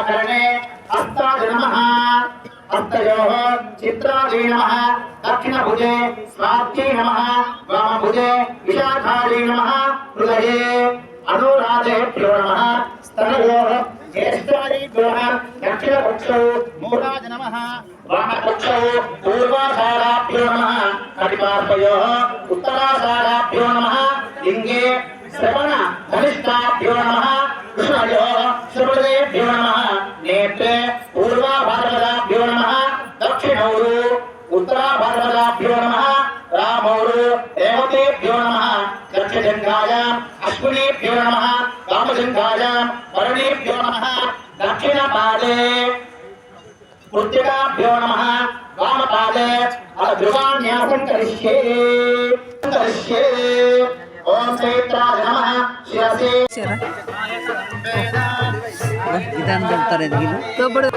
करणे हस्ताय नमः हस्तयोः चित्राय नमः दक्षिणभुजे स्वात्यै नमः वामभुजे विशाखायै नमः हृदये अनुराधेभ्यो नमः स्तनयोः ज्येष्ठादिभ्यो दक्षिणपक्षौ मूलाय नमः वामपक्षौ पूर्वाधाराभ्यो नमः कटिपार्श्वयोः उत्तराधाराभ्यो नमः लिङ्गे श्रवण धनिष्ठाभ्यो नमः कृष्णयोः श्रवणेभ्यो नमः नेत्रे पूर्वाभाद्रपदाभ्यो नमः दक्षिणौरु उत्तराभाद्रपदाभ्यो नमः रामौरु देवतेभ्यो नमः दक्षिणजङ्घायाम् अश्विनेभ्यो नमः वामजङ्घायाम् वरुणेभ्यो नमः दक्षिणपादे मृत्तिकाभ्यो नमः वामपादे ध्रुवान्यासं करिष्ये ओम चैत्राय नमः शिरसे विधान बोलता रहे तो बड़े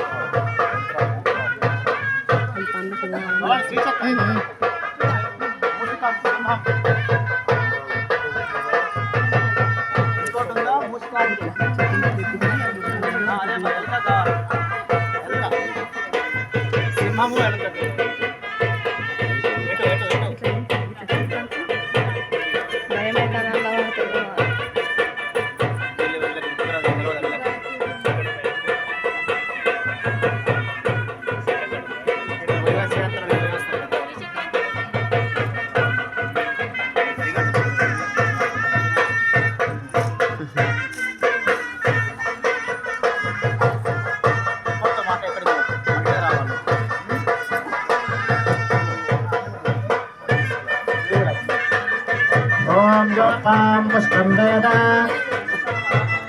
योपां पुष्पं वेद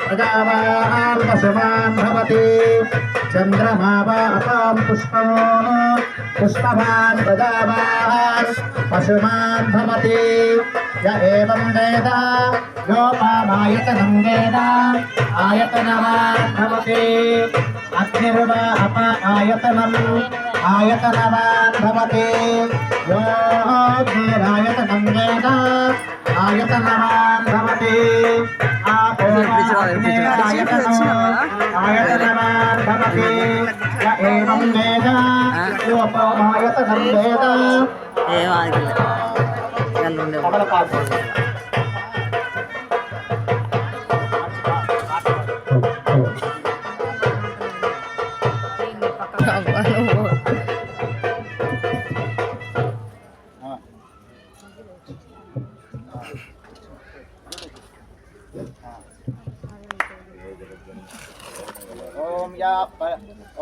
प्रजावान् पशुमान् भवति चन्द्रमा वा अपां पुष्पं पुष्पवान् प्रजावान् पशुमान् भवति य एवं वेद योपामायतनं वेद आयतनवान् भवति अग्निर्वा अप आयतनम् आयतनवान् भवति यो अग्निरायतनं वेद आयतनवान् भवति आयतनवान् भवति य एवं वेद योपमायतनं वेद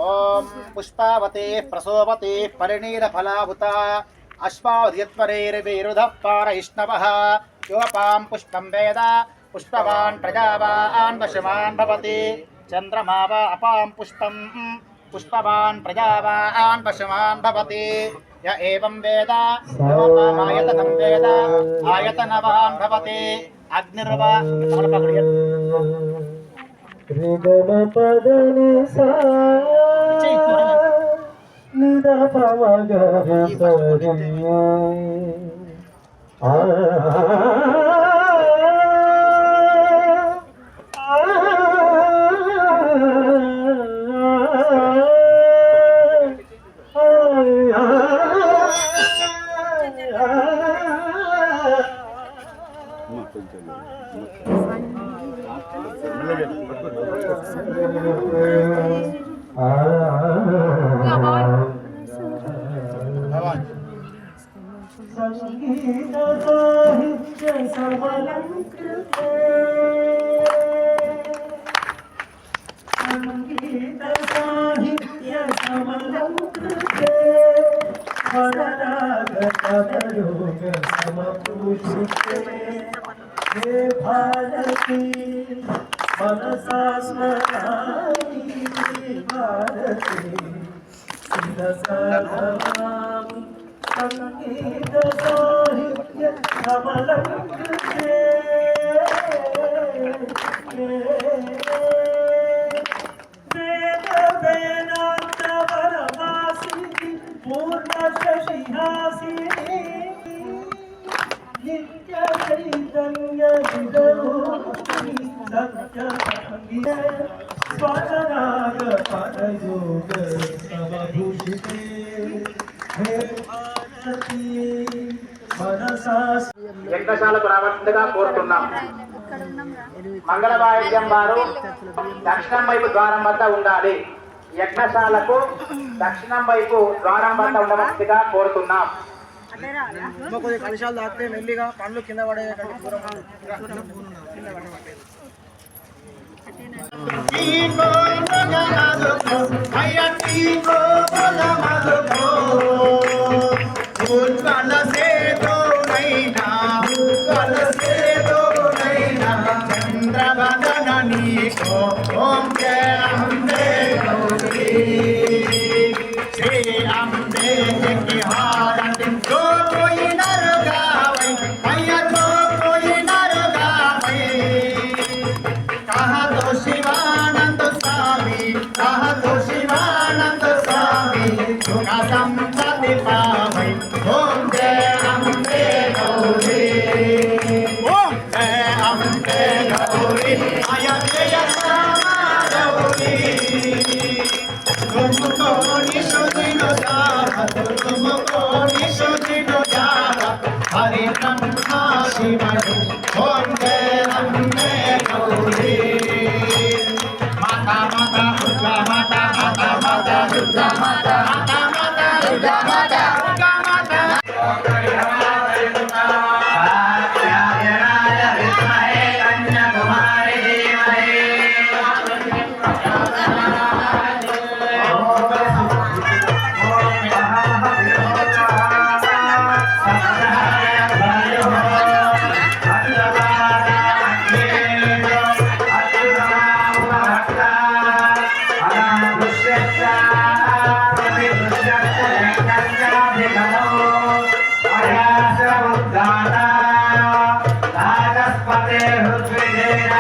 ओम पुष्पावते प्रसोवते परिणीरफलाभुता अश्वाद्यत्वरैर्विरुधः पारयिष्णवः योपां पुष्पं वेद पुष्पवान् प्रजावान् वशवान् भवति चन्द्रमा वा अपां पुष्पं पुष्पवान् प्रजावान् वशवान् भवति य एवं वेद योपामायतनं वेद आयतनवान् भवति अग्निर्वा ऋगमपदनि सा निदपमगरि संगीत साहित्य समलंकृते संगीत साहित्य समलंकृते वररागतयोग समपूषिते हे भारती मनसा स्मरामि भारती शिरसा नमामि संगीत साहित्य समलंकृते वेद वेदांत वरवासिनी पूर्ण शशिहासिनी नित्य चैतन्य विदरूपिणी सत्य स्वजनाग परयोग समभूषिते हे भारती मनसा యజ్ఞశాలకు రావాల్సిందిగా కోరుతున్నాం. మంగళ వాయిద్యం వారు దక్షిణం వైపు ద్వారం వద్ద ఉండాలి. యజ్ఞశాలకు దక్షిణం వైపు ద్వారం వద్ద ఉండవలసిందిగా కోరుతున్నాం. కొద్దిగా కలశాలు దాటితే మెల్లిగా పండ్లు కింద పడే దూరం ఓం జయ అంబే గౌరీ శ్రీ అంబే की हारती जो कोई नर गावे मैया जो कोई नर गावे कहा तो शिवानंद स्वामी कहा तो शिवानंद स्वामी का संपत्ति पावे ओम जय अंबे गौरी ओम जय अंबे गौरी आया जय श्यामा गौरी तुमको निशुदिनो जावत तुमको निशुदिनो जावत हरे ब्रह्मा शिवने ओम जय अंबे गौरी माता माता दुर्गा माता माता माता दुर्गा माता माता माता दुर्गा माता दुर्गा माता कात्यायनाय विद्महे कन्याकुमारी धीमहि Hృద్విజేన